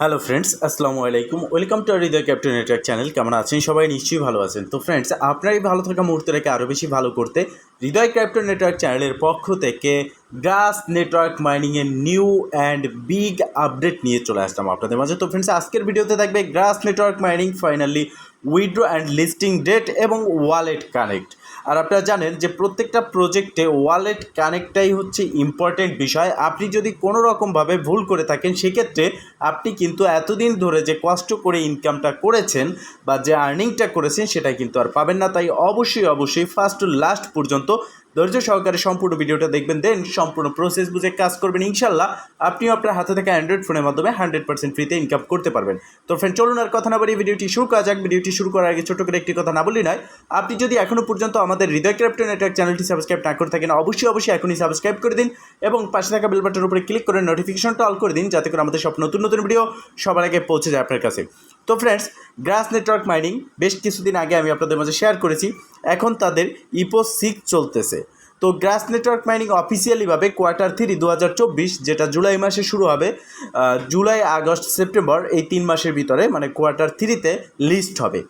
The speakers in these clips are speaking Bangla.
হ্যালো ফ্রেন্ডস, আসসালামু আলাইকুম। Welcome to Hridoy captain network channel. কেমন আছেন সবাই? নিশ্চয়ই ভালো আছেন। তো ফ্রেন্ডস, আপনার এই ভালো থাকা মুহূর্তটাকে আরও বেশি ভালো করতে হৃদয় ক্যাপ্টেন নেটওয়ার্ক চ্যানেলের পক্ষ থেকে গ্রাস নেটওয়ার্ক মাইনিংয়ের নিউ অ্যান্ড বিগ আপডেট নিয়ে চলে আসলাম আপনাদের মাঝে। তো ফ্রেন্ডস, আজকের ভিডিওতে থাকবে grass network mining finally withdraw and listing date এবং ওয়ালেট কানেক্ট। আর আপনারা জানেন যে প্রত্যেকটা প্রজেক্টে ওয়ালেট কানেক্টটাই হচ্ছে ইম্পর্টেন্ট বিষয়। আপনি যদি কোনো রকমভাবে ভুল করে থাকেন, সেক্ষেত্রে আপনি কিন্তু এতদিন ধরে যে কষ্ট করে ইনকামটা করেছেন বা যে আর্নিংটা করেছেন সেটা কিন্তু আর পাবেন না। তাই অবশ্যই ফার্স্ট টু লাস্ট পর্যন্ত ধৈর্য সহকারে সম্পূর্ণ ভিডিওটা দেখবেন, দেন সম্পূর্ণ প্রসেস বুঝে কাজ করবেন। ইনশাল্লাহ আপনিও আপনার হাতে থাকা অ্যান্ড্রয়েড ফোনের মাধ্যমে 100% ফ্রিতে ইনকাম করতে পারবেন। তো ফ্রেন্ড, চলুন আর কথা না বলি ভিডিওটি শুরু করা যাক। ভিডিওটি শুরু করার আগে ছোটো করে একটি কথা না বললেই নয়, আপনি যদি এখনও পর্যন্ত আমাদের হৃদয় ক্যাপ্টেন নেটওয়ার্ক চ্যানেলটি সাবস্ক্রাইব না করে থাকেন, অবশ্যই এখনই সাবস্ক্রাইব করে দিন এবং পাশে থাকা বেল বাটনের উপরে ক্লিক করে নোটিফিকেশনটা অল করে দিন, যাতে করে আমাদের সব নতুন ভিডিও সবার আগে পৌঁছে যায় আপনার কাছে। তো ফ্রেন্ডস, গ্রাস নেটওয়ার্ক মাইনিং বেশ কিছুদিন আগে আমি আপনাদের মাঝে শেয়ার করেছি, এখন তাদের ইপো 6 চলতেছে। তো গ্রাস নেটওয়ার্ক মাইনিং অফিসিয়ালিভাবে Q3 2024, যেটা জুলাই মাসে শুরু হবে, জুলাই, আগস্ট, সেপ্টেম্বর এই 3 মাসের ভিতরে, মানে Q3-তে লিস্ট হবে।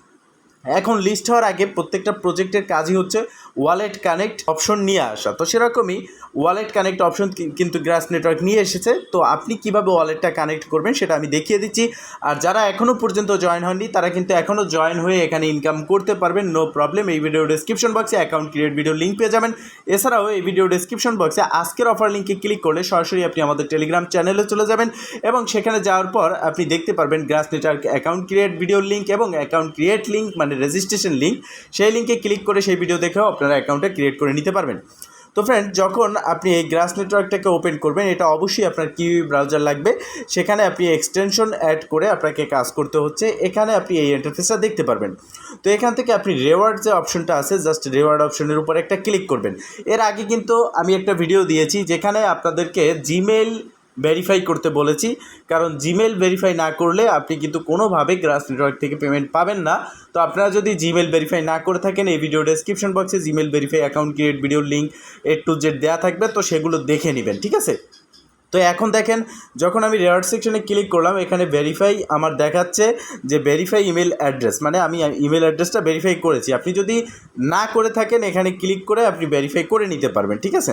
এখন লিস্ট হওয়ার আগে প্রত্যেকটা প্রজেক্টের কাজই হচ্ছে ওয়ালেট কানেক্ট অপশন নিয়ে আসা। তো সেরকমই ওয়ালেট কানেক্ট অপশন কিন্তু গ্রাস নেটওয়ার্ক নিয়ে এসেছে। তো আপনি কিভাবে ওয়ালেটটা কানেক্ট করবেন সেটা আমি দেখিয়ে দিচ্ছি। আর যারা এখনও পর্যন্ত জয়েন হননি, তারা কিন্তু এখনও জয়েন হয়ে এখানে ইনকাম করতে পারবেন, নো প্রবলেম। এই ভিডিও ডেসক্রিপশন বক্সে অ্যাকাউন্ট ক্রিয়েট ভিডিও লিঙ্ক পেয়ে যাবেন। এছাড়াও এই ভিডিও ডেসক্রিপশন বক্সে আজকের অফার লিঙ্কে ক্লিক করলে সরাসরি আপনি আমাদের টেলিগ্রাম চ্যানেলে চলে যাবেন এবং সেখানে যাওয়ার পর আপনি দেখতে পারবেন grass network account create video link এবং অ্যাকাউন্ট ক্রিয়েট লিঙ্ক, মানে রেজিস্ট্রেশন লিঙ্ক। সেই লিঙ্কে ক্লিক করে সেই ভিডিও দেখেও আপনারা অ্যাকাউন্টটা ক্রিয়েট করে নিতে পারবেন। তো ফ্রেন্ড, যখন আপনি এই গ্রাস নেটওয়ার্কটাকে ওপেন করবেন, এটা অবশ্যই আপনার কিউই ব্রাউজার লাগবে। সেখানে আপনি এক্সটেনশন অ্যাড করে আপনাকে কাজ করতে হচ্ছে। এখানে আপনি এই ইন্টারফেসটা দেখতে পারবেন। তো এখান থেকে আপনি রিওয়ার্ড যে অপশনটা আছে, জাস্ট রিওয়ার্ড অপশনের উপর একটা ক্লিক করবেন। এর আগে কিন্তু আমি একটা ভিডিও দিয়েছি যেখানে আপনাদেরকে জিমেইল ভেরিফাই করতে বলেছি, কারণ জিমেল ভেরিফাই না করলে আপনি কিন্তু কোনোভাবে গ্রাস নেটওয়ার্ক থেকে পেমেন্ট পাবেন না। তো আপনারা যদি জিমেল ভেরিফাই না করে থাকেন, এই ভিডিও ডেসক্রিপশন বক্সে জিমেল ভেরিফাই অ্যাকাউন্ট ক্রিয়েট ভিডিওর লিঙ্ক A to Z দেওয়া থাকবে, তো সেগুলো দেখে নেবেন, ঠিক আছে? তো এখন দেখেন, যখন আমি রিওয়ার্ড সেকশনে ক্লিক করলাম, এখানে ভেরিফাই আমার দেখাচ্ছে যে ভেরিফাই ইমেল অ্যাড্রেস, মানে আমি ইমেল অ্যাড্রেসটা ভেরিফাই করেছি। আপনি যদি না করে থাকেন, এখানে ক্লিক করে আপনি ভেরিফাই করে নিতে পারবেন, ঠিক আছে?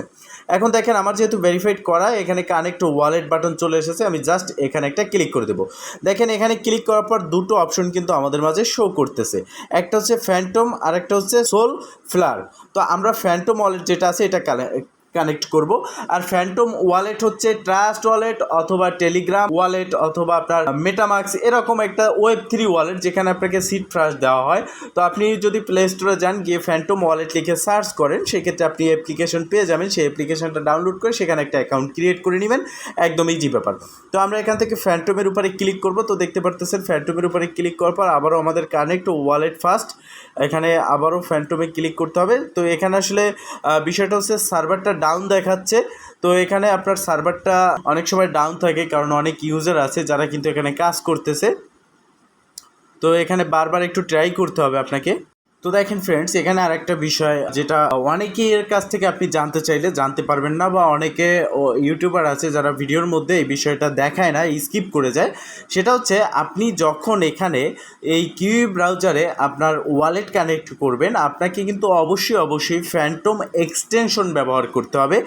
এখন দেখেন, আমার যেহেতু ভেরিফাইড করা, এখানে কানেক্ট ওয়ালেট বাটন চলে এসেছে। আমি জাস্ট এখানে একটা ক্লিক করে দেবো। দেখেন, এখানে ক্লিক করার পর দুটো অপশন কিন্তু আমাদের মাঝে শো করতেছে। একটা হচ্ছে ফ্যান্টম আর একটা হচ্ছে সোল ফ্লার। তো আমরা ফ্যান্টম ওয়ালেট যেটা আছে এটা কানেক্ট করব। আর ফ্যান্টম ওয়ালেট হচ্ছে ট্রাস্ট ওয়ালেট অথবা টেলিগ্রাম ওয়ালেট অথবা আপনার মেটামাক্স, এরকম একটা Web3 ওয়ালেট যেখানে আপনাকে সিড ফ্রাস দেওয়া হয়। তো আপনি যদি প্লে স্টোরে যান, গিয়ে ফ্যান্টম ওয়ালেট লিখে সার্চ করেন, সেক্ষেত্রে আপনি অ্যাপ্লিকেশন পেয়ে যাবেন। সেই অ্যাপ্লিকেশনটা ডাউনলোড করে সেখানে একটা অ্যাকাউন্ট ক্রিয়েট করে নেবেন, একদম ইজি ব্যাপার। তো আমরা এখান থেকে ফ্যান্টমের উপরে ক্লিক করব। তো দেখতে পারতেছেন, ফ্যান্টমের উপরে ক্লিক করার পর আবারও আমাদের কানেক্ট ওয়ালেট ফার্স্ট, এখানে আবারও ফ্যান্টমে ক্লিক করতে হবে। তো এখানে আসলে বিষয়টা হচ্ছে সার্ভারটা ডাউন দেখাচ্ছে। তো এখানে আপনার সার্ভারটা অনেক সময় ডাউন থাকে, কারণ অনেক ইউজার আছে যারা কিন্তু এখানে কাজ করতেছে। তো এখানে বারবার একটু ট্রাই করতে হবে আপনাকে। তো দেখেন ফ্রেন্ডস, এখানে আরেকটা বিষয় যেটা অনেকের কাছ থেকে আপনি জানতে চাইলে জানতে পারবেন না, বা অনেকে ইউটিউবার আছে যারা ভিডিওর মধ্যে এই বিষয়টা দেখায় না, স্কিপ করে যায়। সেটা হচ্ছে, আপনি যখন এখানে এই কিউই ব্রাউজারে আপনার ওয়ালেট কানেক্ট করবেন, আপনাকে কিন্তু অবশ্যই ফ্যান্টম এক্সটেনশন ব্যবহার করতে হবে।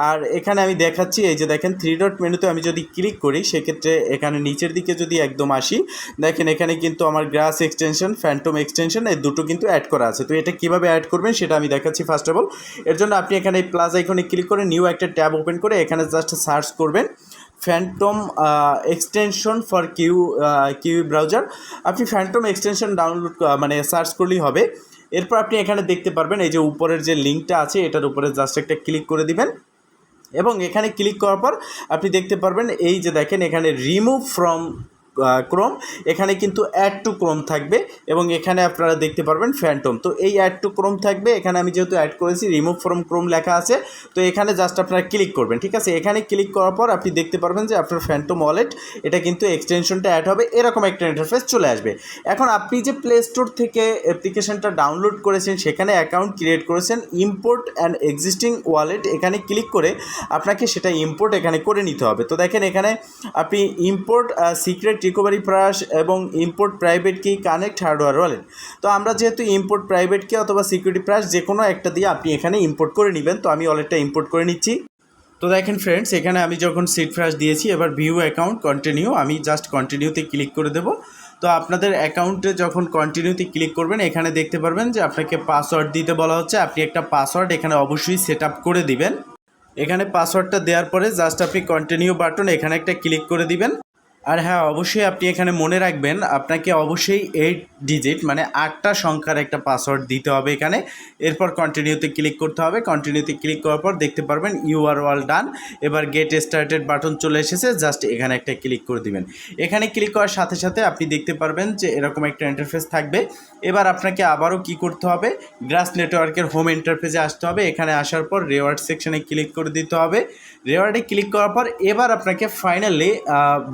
আর এখানে আমি দেখাচ্ছি, এই যে দেখেন 3 ডট মেনুতে আমি যদি ক্লিক করি, সেক্ষেত্রে এখানে নিচের দিকে যদি একদম আসি, দেখেন এখানে কিন্তু আমার গ্রাস এক্সটেনশন, ফ্যান্টম এক্সটেনশন, এই দুটো কিন্তু অ্যাড করা আছে। তো এটা কিভাবে অ্যাড করবেন সেটা আমি দেখাচ্ছি। ফার্স্ট অফ অল, এর জন্য আপনি এখানে এই প্লাস আইকনে ক্লিক করে নিউ একটা ট্যাব ওপেন করে এখানে জাস্ট সার্চ করবেন Phantom extension for kiwi browser. আপনি ফ্যান্টম এক্সটেনশন ডাউনলোড মানে সার্চ করলেই হবে। এরপর আপনি এখানে দেখতে পারবেন এই যে উপরের যে লিঙ্কটা আছে, এটার উপরে জাস্ট একটা ক্লিক করে দিবেন এবং এখানে ক্লিক করার পর আপনি দেখতে পারবেন এই যে দেখেন এখানে রিমুভ ফ্রম ক্রোম, এখানে কিন্তু অ্যাড টু ক্রোম থাকবে এবং এখানে আপনারা দেখতে পারবেন ফ্যান্টম। তো এই অ্যাড টু ক্রোম থাকবে, এখানে আমি যেহেতু অ্যাড করেছি রিমুভ ফ্রম ক্রোম লেখা আছে, তো এখানে জাস্ট আপনারা ক্লিক করবেন, ঠিক আছে? এখানে ক্লিক করার পর আপনি দেখতে পারবেন যে আপনার ফ্যান্টম ওয়ালেট, এটা কিন্তু এক্সটেনশনটা অ্যাড হবে, এরকম একটা ইন্টারফেস চলে আসবে। এখন আপনি যে প্লে স্টোর থেকে অ্যাপ্লিকেশনটা ডাউনলোড করেছেন, সেখানে অ্যাকাউন্ট ক্রিয়েট করেছেন, ইম্পোর্ট অ্যান্ড এক্সিস্টিং ওয়ালেট, এখানে ক্লিক করে আপনাকে সেটা ইম্পোর্ট এখানে করে নিতে হবে। তো দেখেন এখানে আপনি ইম্পোর্ট সিক্রেট রিকভারি ব্রাশ এবং ইম্পোর্ট প্রাইভেট কি কানেক্ট হার্ডওয়্যার ওয়ালেট। তো আমরা যেহেতু ইম্পোর্ট প্রাইভেট কি অথবা সিকিউরিটি ব্রাশ যে কোনো একটা দিয়ে আপনি এখানে ইম্পোর্ট করে নেবেন। তো আমি ওয়ালেটটা ইম্পোর্ট করে নিচ্ছি। তো দেখেন ফ্রেন্ডস, এখানে আমি যখন সিড ফ্রাশ দিয়েছি, এবার ভিউ অ্যাকাউন্ট কন্টিনিউ, আমি জাস্ট কন্টিনিউতে ক্লিক করে দেবো। তো আপনাদের অ্যাকাউন্টে যখন কন্টিনিউতে ক্লিক করবেন, এখানে দেখতে পারবেন যে আপনাকে পাসওয়ার্ড দিতে বলা হচ্ছে। আপনি একটা পাসওয়ার্ড এখানে অবশ্যই সেট আপ করে দিবেন। এখানে পাসওয়ার্ডটা দেওয়ার পরে জাস্ট আপনি কন্টিনিউ বাটন এখানে একটা ক্লিক করে দিবেন। আর হ্যাঁ, অবশ্যই আপনি এখানে মনে রাখবেন আপনাকে অবশ্যই 8 ডিজিট মানে 8টা সংখ্যার একটা পাসওয়ার্ড দিতে হবে এখানে। এরপর কন্টিনিউতে ক্লিক করতে হবে। কন্টিনিউতে ক্লিক করার পর দেখতে পারবেন ইউ আর অল ডান। এবার গেট স্টার্টেড বাটন চলে এসেছে, জাস্ট এখানে একটা ক্লিক করে দিবেন। এখানে ক্লিক করার সাথে সাথে আপনি দেখতে পারবেন যে এরকম একটা ইন্টারফেস থাকবে। এবার আপনাকে আবারও কি করতে হবে, গ্রাস নেটওয়ার্কের হোম ইন্টারফেসে আসতে হবে। এখানে আসার পর রেওয়ার্ড সেকশনে ক্লিক করে দিতে হবে। রেওয়ার্ডে ক্লিক করার পর এবার আপনাকে ফাইনালি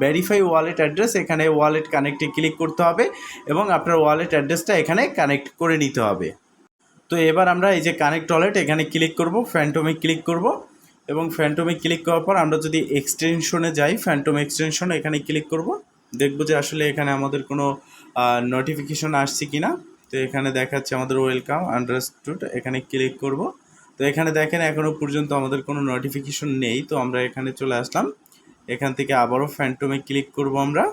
ভেরিফাই ওয়ালেট অ্যাড্রেস, এখানে ওয়ালেট কানেক্টে ক্লিক করতে হবে এবং আপনার ওয়ালেট অ্যাড্রেসটা এখানে কানেক্ট করে নিতে হবে। তো এবার আমরা এই যে কানেক্ট ওয়ালেট এখানে ক্লিক করব, ফ্যান্টমে ক্লিক করব এবং ফ্যান্টমে ক্লিক করার পর আমরা যদি এক্সটেনশনে যাই, ফ্যান্টম এক্সটেনশন এখানে ক্লিক করব, দেখব যে আসলে এখানে আমাদের কোনো নোটিফিকেশন আসছে কি না। তো এখানে দেখাচ্ছে আমাদের ওয়েলকাম আন্ডারস্টুড, এখানে ক্লিক করব। তো এখানে দেখেন এখনও পর্যন্ত আমাদের কোনো নোটিফিকেশন নেই। তো আমরা এখানে চলে আসলাম। এখান থেকে আবারও ফ্যান্টমে ক্লিক করব। আমরা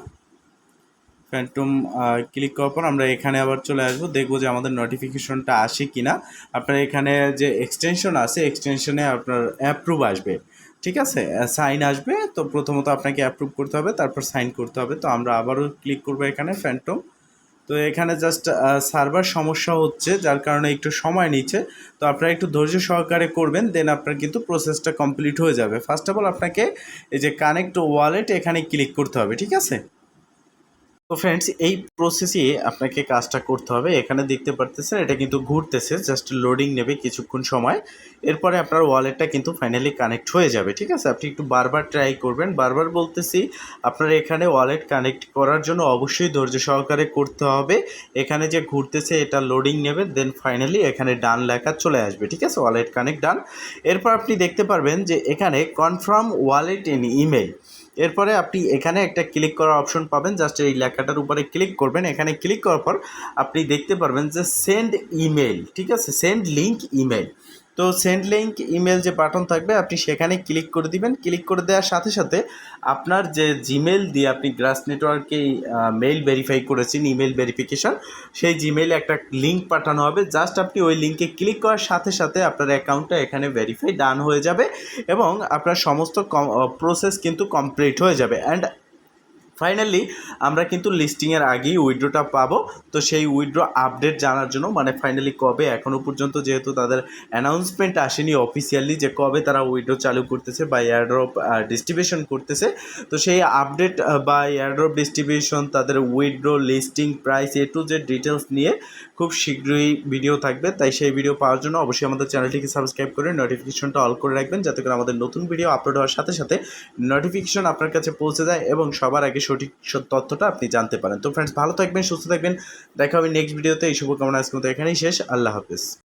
ফ্যান্টম ক্লিক করার পর আমরা এখানে আবার চলে আসবো, দেখবো যে আমাদের নোটিফিকেশনটা আসে কি না। আপনার এখানে যে এক্সটেনশন আছে, এক্সটেনশনে আপনার অ্যাপ্রুভ আসবে, ঠিক আছে, সাইন আসবে। তো প্রথমত আপনাকে অ্যাপ্রুভ করতে হবে, তারপর সাইন করতে হবে। তো আমরা আবারও ক্লিক করবো এখানে ফ্যান্টম। তো এখানে জাস্ট সার্ভার সমস্যা হচ্ছে, যার কারণে একটু সময় নিচ্ছে। তো আপনারা একটু ধৈর্য সহকারে করবেন, দেন আপনার কিন্তু প্রসেসটা কমপ্লিট হয়ে যাবে। ফার্স্ট অফ অল আপনাকে এই যে কানেক্ট ওয়ালেট এখানে ক্লিক করতে হবে, ঠিক আছে। তো ফ্রেন্ডস, এই প্রসেসে আপনাকে কাজটা করতে হবে। এখানে দেখতে পারতেছেন এটা কিন্তু ঘুরতেছে, জাস্ট লোডিং নেবে কিছুক্ষণ সময়। এরপরে আপনার ওয়ালেটটা কিন্তু ফাইনালি কানেক্ট হয়ে যাবে, ঠিক আছে। আপনি একটু বারবার ট্রাই করবেন। বারবার বলতেছি, আপনার এখানে ওয়ালেট কানেক্ট করার জন্য অবশ্যই ধৈর্য সহকারে করতে হবে। এখানে যে ঘুরতেছে এটা লোডিং নেবে, দেন ফাইনালি এখানে ডান লেখা চলে আসবে, ঠিক আছে, ওয়ালেট কানেক্ট ডান। এরপর আপনি দেখতে পারবেন যে এখানে কনফার্ম ওয়ালেট ইন ইমেল। এরপরে আপনি এখানে একটা ক্লিক করার অপশন পাবেন, জাস্ট এই লেখাটার উপরে ক্লিক করবেন। এখানে ক্লিক করার পর আপনি দেখতে পারবেন যে সেন্ড ইমেল, ঠিক আছে, সেন্ড লিঙ্ক ইমেল। তো সেন্ড লিঙ্ক ইমেল যে বাটন থাকবে আপনি সেখানে ক্লিক করে দিবেন। ক্লিক করে দেওয়ার সাথে সাথে আপনার যে জিমেল দিয়ে আপনি গ্রাস নেটওয়ার্কে মেইল ভেরিফাই করেছেন, ইমেল ভেরিফিকেশন, সেই জিমেইলে একটা লিঙ্ক পাঠানো হবে। জাস্ট আপনি ওই লিঙ্কে ক্লিক করার সাথে সাথে আপনার অ্যাকাউন্টটা এখানে ভেরিফাই ডান হয়ে যাবে এবং আপনার সমস্ত প্রসেস কিন্তু কমপ্লিট হয়ে যাবে। অ্যান্ড ফাইনালি আমরা কিন্তু লিস্টিংয়ের আগেই উইথড্রটা পাবো। তো সেই উইথড্র আপডেট জানার জন্য, মানে ফাইনালি কবে, এখনও পর্যন্ত যেহেতু তাদের অ্যানাউন্সমেন্ট আসেনি অফিসিয়ালি যে কবে তারা উইথড্র চালু করতেছে বা এয়ারড্রপ ডিস্ট্রিবিউশন করতেছে, তো সেই আপডেট বা এয়ারড্রপ ডিস্ট্রিবিউশন, তাদের withdraw, listing, price, A to Z details নিয়ে খুব শীঘ্রই ভিডিও থাকবে। তাই সেই ভিডিও পাওয়ার জন্য অবশ্যই আমাদের চ্যানেলটিকে সাবস্ক্রাইব করে নোটিফিকেশনটা অল করে রাখবেন, যাতে করে আমাদের নতুন ভিডিও আপলোড হওয়ার সাথে সাথে নোটিফিকেশন আপনার কাছে পৌঁছে যায় এবং সবার আগে সঠিক তথ্যটা আপনি জানতে পারেন। তো ফ্রেন্ডস, ভালো থাকবেন, সুস্থ থাকবেন, দেখা হবে নেক্সট ভিডিওতে। এই শুভকামনা আজকে মতো এখানেই শেষ। আল্লাহ হাফেজ।